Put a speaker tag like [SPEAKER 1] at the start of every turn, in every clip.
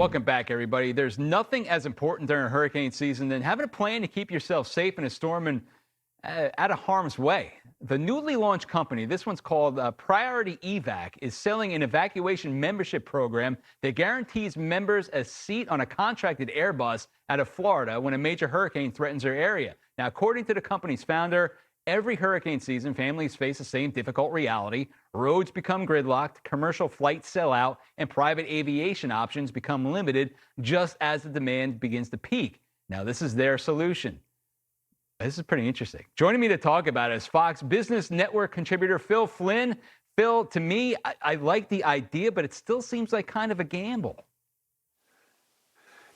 [SPEAKER 1] Welcome back, everybody. There's nothing as important during hurricane season than having a plan to keep yourself safe in a storm and out of harm's way. The newly launched company, this one's called PriorityEvac, is selling an evacuation membership program that guarantees members a seat on a contracted Airbus out of Florida when a major hurricane threatens their area. Now, according to the company's founder, every hurricane season, families face the same difficult reality. Roads become gridlocked, commercial flights sell out, and private aviation options become limited just as the demand begins to peak. Now, this is their solution. This is pretty interesting. Joining me to talk about it is Fox Business Network contributor Phil Flynn. Phil, to me, I like the idea, but it still seems like kind of a gamble.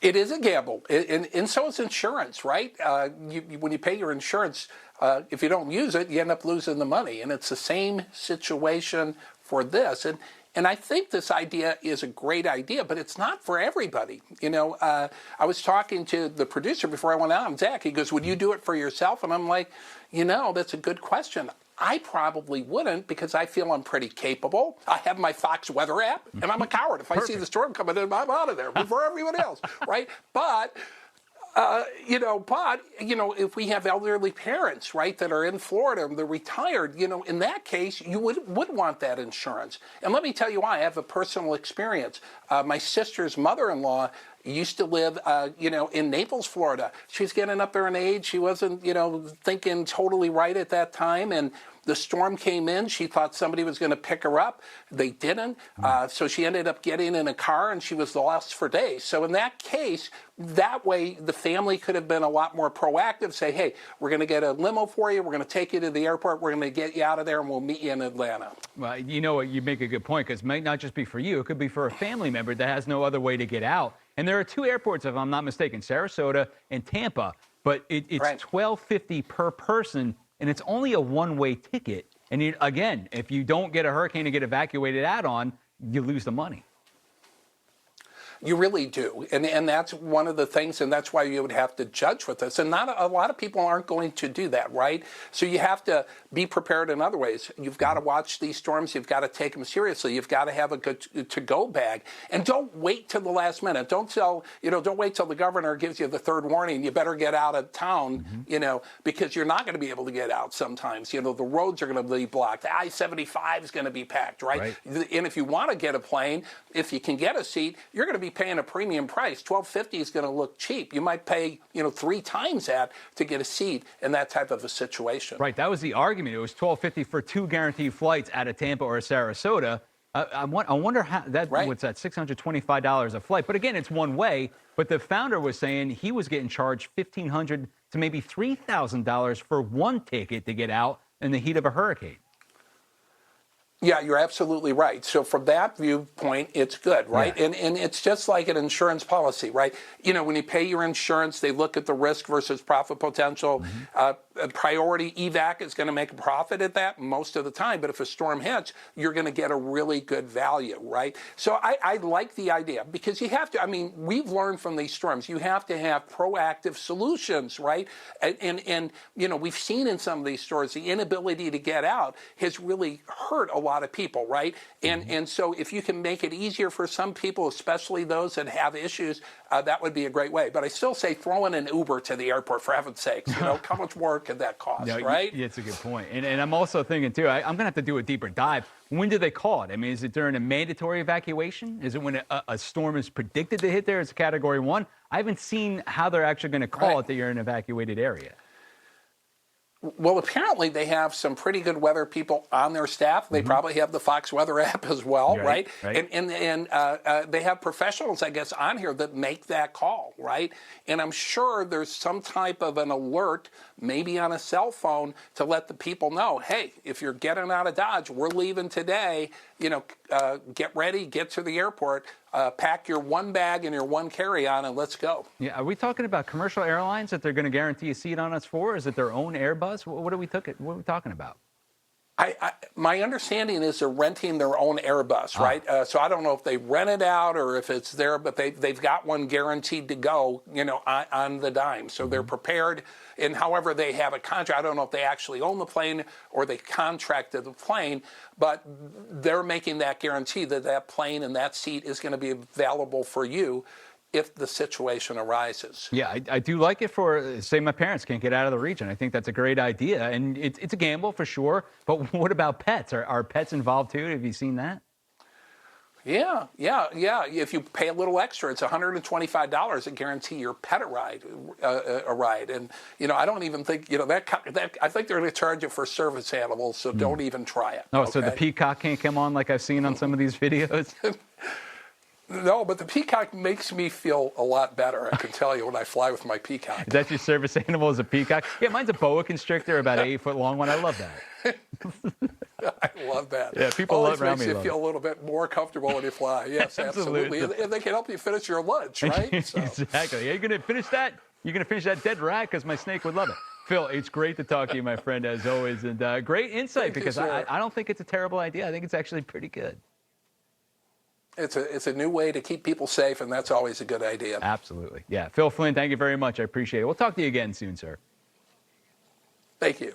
[SPEAKER 2] It is a gamble, and so is insurance, right? When you pay your insurance, if you don't use it, you end up losing the money. And it's the same situation for this. And I think this idea is a great idea, but it's not for everybody. You know, I was talking to the producer before I went out, Zach. He goes, would you do it for yourself? And I'm like, that's a good question. I probably wouldn't because I feel I'm pretty capable. I have my Fox weather app, and I'm a coward. If I see the storm coming in, I'm out of there before everyone else, right? But if we have elderly parents, right, that are in Florida and they're retired, in that case, you would want that insurance. And let me tell you why. I have a personal experience. My sister's mother-in-law used to live, in Naples, Florida. She's getting up there in age. She wasn't, thinking totally right at that time. And the storm came in. She thought somebody was going to pick her up. They didn't. So she ended up getting in a car, and she was lost for days. So in that case, that way the family could have been a lot more proactive, say, hey, we're going to get a limo for you. We're going to take you to the airport. We're going to get you out of there, and we'll meet you in Atlanta.
[SPEAKER 1] Well, you know what? You make a good point, because it might not just be for you. It could be for a family member that has no other way to get out. And there are two airports, if I'm not mistaken, Sarasota and Tampa. But it's right. $12.50 per person, and it's only a one-way ticket. And again, if you don't get a hurricane to get evacuated out on, you lose the money.
[SPEAKER 2] You really do. And that's one of the things, and that's why you would have to judge with this. And not a lot of people aren't going to do that, right? So you have to be prepared in other ways. You've got to watch these storms. You've got to take them seriously. You've got to have a good to-go bag. And don't wait till the last minute. Don't wait till the governor gives you the third warning. You better get out of town, because you're not going to be able to get out sometimes. The roads are going to be blocked. The I-75 is going to be packed, right? And if you want to get a plane, if you can get a seat, you're going to be paying a premium price. $12.50 is going to look cheap. You might pay, 3 times that to get a seat in that type of a situation.
[SPEAKER 1] Right. That was the argument. It was $12.50 for 2 guaranteed flights out of Tampa or Sarasota. I wonder how that. Right. What's that? $625 a flight. But again, it's one way. But the founder was saying he was getting charged $1,500 to maybe $3,000 for one ticket to get out in the heat of a hurricane.
[SPEAKER 2] Yeah, you're absolutely right. So from that viewpoint, it's good, right? Yeah. And it's just like an insurance policy, right? When you pay your insurance, they look at the risk versus profit potential. PriorityEvac is going to make a profit at that most of the time. But if a storm hits, you're going to get a really good value, right? So I like the idea because you have to, we've learned from these storms, you have to have proactive solutions, right? And we've seen in some of these stories, the inability to get out has really hurt a lot of people, right? And so if you can make it easier for some people, especially those that have issues, that would be a great way. But I still say throw in an Uber to the airport, for heaven's sakes. How much more could that cost, right?
[SPEAKER 1] Yeah, it's a good point. And I'm also thinking, too, I'm going to have to do a deeper dive. When do they call it? Is it during a mandatory evacuation? Is it when a storm is predicted to hit there as a Category 1? I haven't seen how they're actually going to call it that you're in an evacuated area.
[SPEAKER 2] Well, apparently they have some pretty good weather people on their staff. They probably have the Fox Weather app as well, right? And they have professionals, I guess, on here that make that call, right? And I'm sure there's some type of an alert, maybe on a cell phone, to let the people know, hey, if you're getting out of Dodge, we're leaving today. Get ready, get to the airport, pack your one bag and your one carry-on, and let's go.
[SPEAKER 1] Yeah, are we talking about commercial airlines that they're going to guarantee a seat on us for? Is it their own Airbus? What are we talking about?
[SPEAKER 2] My understanding is they're renting their own Airbus, right? So I don't know if they rent it out or if it's there, but they've got one guaranteed to go, on the dime. So they're prepared. And however they have a contract, I don't know if they actually own the plane or they contracted the plane, but they're making that guarantee that that plane and that seat is going to be available for you if the situation arises.
[SPEAKER 1] Yeah, I do like it for, say, my parents can't get out of the region. I think that's a great idea. And it's a gamble for sure. But what about pets? Are pets involved too? Have you seen that?
[SPEAKER 2] Yeah. If you pay a little extra, it's $125 to guarantee your pet a ride. And I don't even think that I think they're going to charge you for service animals, so don't even try it.
[SPEAKER 1] Oh,
[SPEAKER 2] okay?
[SPEAKER 1] So the peacock can't come on like I've seen on some of these videos?
[SPEAKER 2] No, but the peacock makes me feel a lot better, I can tell you, when I fly with my peacock.
[SPEAKER 1] Is that your service animal, is a peacock? Yeah, mine's a boa constrictor, about 8 foot long one. I love that.
[SPEAKER 2] I love that.
[SPEAKER 1] Yeah, people
[SPEAKER 2] Always
[SPEAKER 1] around
[SPEAKER 2] makes
[SPEAKER 1] me
[SPEAKER 2] you feel a little bit more comfortable when you fly. Yes, absolutely. And they can help you finish your lunch, right? So.
[SPEAKER 1] Exactly. Are you going to finish that? You're going to finish that dead rat? Because my snake would love it. Phil, it's great to talk to you, my friend, as always. And great insight, because I don't think it's a terrible idea. I think it's actually pretty good.
[SPEAKER 2] It's a new way to keep people safe, and that's always a good idea.
[SPEAKER 1] Absolutely. Yeah. Phil Flynn, thank you very much. I appreciate it. We'll talk to you again soon, sir.
[SPEAKER 2] Thank you.